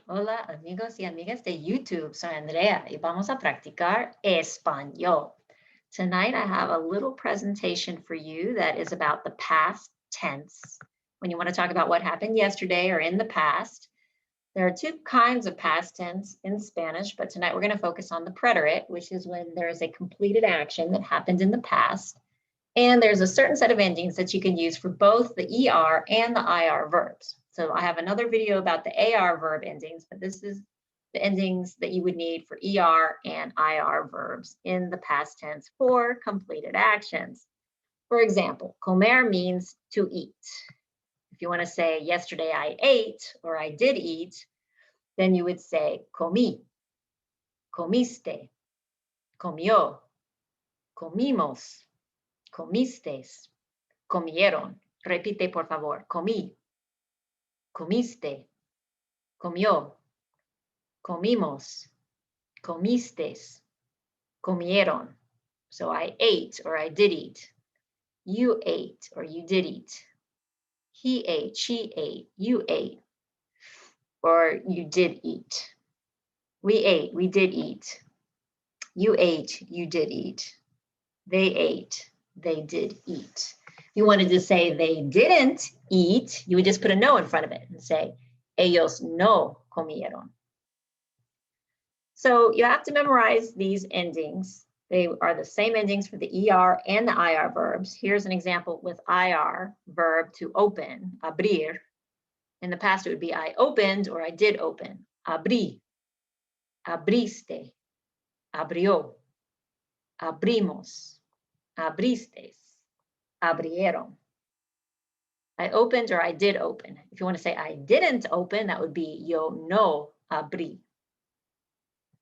Hola amigos y amigas de YouTube, soy Andrea y vamos a practicar español. Tonight I have a little presentation for you that is about the past tense. When you want to talk about what happened yesterday or in the past, there are two kinds of past tense in Spanish, but tonight we're going to focus on the preterite, which is when there is a completed action that happened in the past. And there's a certain set of endings that you can use for both the ER and the IR verbs. So I have another video about the AR verb endings, but this is the endings that you would need for ER and IR verbs in the past tense for completed actions. For example, comer means to eat. If you want to say yesterday I ate or I did eat, then you would say comí, comiste, comió, comimos, comistes, comieron. Repite, por favor. Comí, comiste, comió, comimos, comistes, comieron. So I ate or I did eat. You ate or you did eat. He ate, she ate, you ate, or you did eat. We ate, we did eat. You ate, you did eat. They ate, they did eat. If you wanted to say they didn't eat, you would just put a no in front of it and say, ellos no comieron. So you have to memorize these endings. They are the same endings for the ER and the IR verbs. Here's an example with IR, verb to open, abrir. In the past, it would be I opened or I did open. Abrí, abriste, abrió, abrimos, abristes, abrieron. I opened or I did open. If you want to say I didn't open, that would be yo no abrí.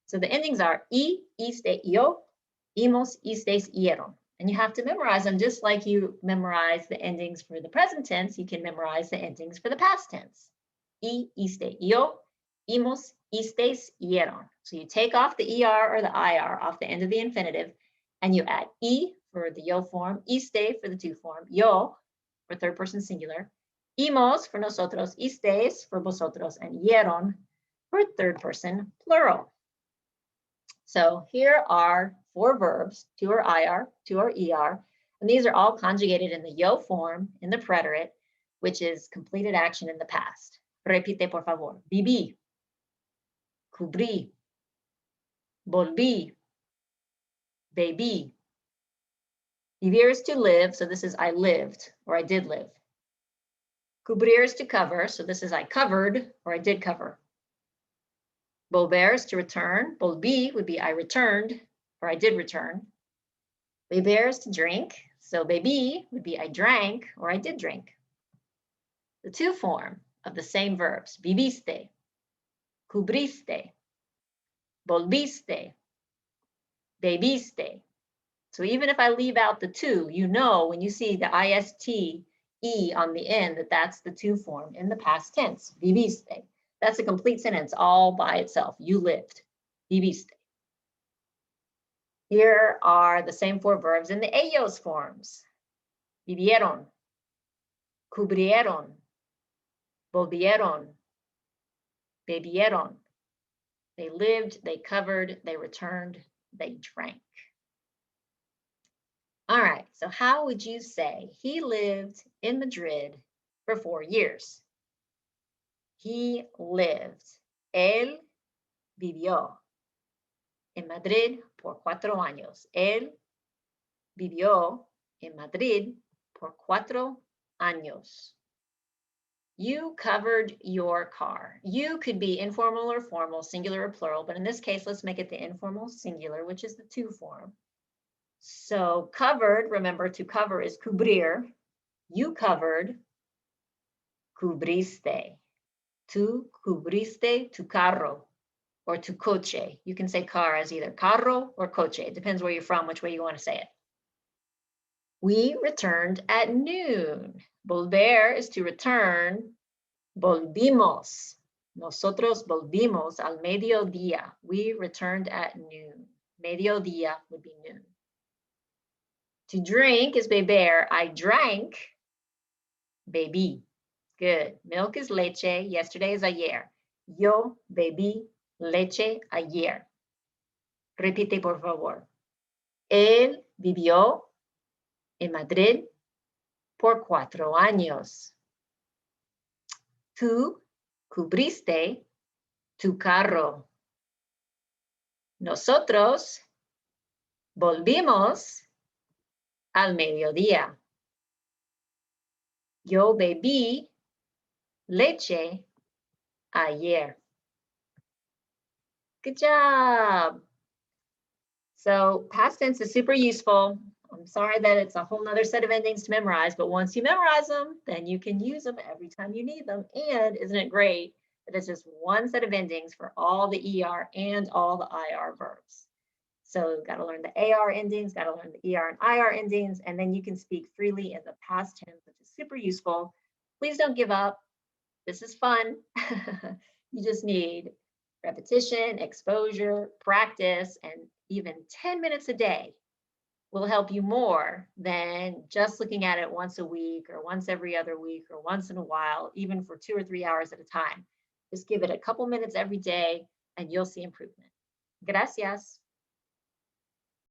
So the endings are y, iste, yo, imos, istes, ieron. And you have to memorize them just like you memorize the endings for the present tense. You can memorize the endings for the past tense. Y, iste, yo, imos, istes, ieron. So you take off the ER or the IR off the end of the infinitive, and you add y for the yo form, iste for the to form, yo for third person singular, imos for nosotros, istes for vosotros, and ieron for third person plural. So here are 4 verbs, 2 are IR, 2 are ER, and these are all conjugated in the yo form in the preterite, which is completed action in the past. Repite, por favor. Viví, cubrí, volví, bebí. Vivir is to live, so this is I lived or I did live. Cubrir is to cover, so this is I covered or I did cover. Volver is to return. Volví would be I returned or I did return. Beber is to drink, so bebí would be I drank or I did drink. The to form of the same verbs, viviste, cubriste, volviste, bebiste. So even if I leave out the to, you know when you see the IST E on the end that that's the to form in the past tense, viviste. That's a complete sentence all by itself. You lived, viviste. Here are the same 4 verbs in the ellos forms. Vivieron, cubrieron, volvieron, bebieron. They lived, they covered, they returned, they drank. All right, so how would you say he lived in Madrid for 4 years? He lived. Él vivió en Madrid por 4 años. Él vivió en Madrid por 4 años. You covered your car. You could be informal or formal, singular or plural, but in this case, let's make it the informal singular, which is the to form. So covered, remember to cover is cubrir. You covered, cubriste. Tu cubriste tu carro or tu coche. You can say car as either carro or coche. It depends where you're from, which way you want to say it. We returned at noon. Volver is to return. Volvimos. Nosotros volvimos al mediodía. We returned at noon. Mediodía would be noon. To drink is beber. I drank. Bebí. Good. Milk is leche. Yesterday is ayer. Yo bebí leche ayer. Repite, por favor. Él vivió en Madrid por 4 años. Tú cubriste tu carro. Nosotros volvimos al mediodía. Yo bebí leche ayer. Good job. So past tense is super useful. I'm sorry that it's a whole nother set of endings to memorize, but once you memorize them, then you can use them every time you need them. And isn't it great that it's just one set of endings for all the ER and all the IR verbs? So you've got to learn the AR endings, got to learn the ER and IR endings, and then you can speak freely in the past tense, which is super useful. Please don't give up. This is fun. You just need repetition, exposure, practice, and even 10 minutes a day will help you more than just looking at it once a week or once every other week or once in a while, even for 2 or 3 hours at a time. Just give it a couple minutes every day and you'll see improvement. Gracias.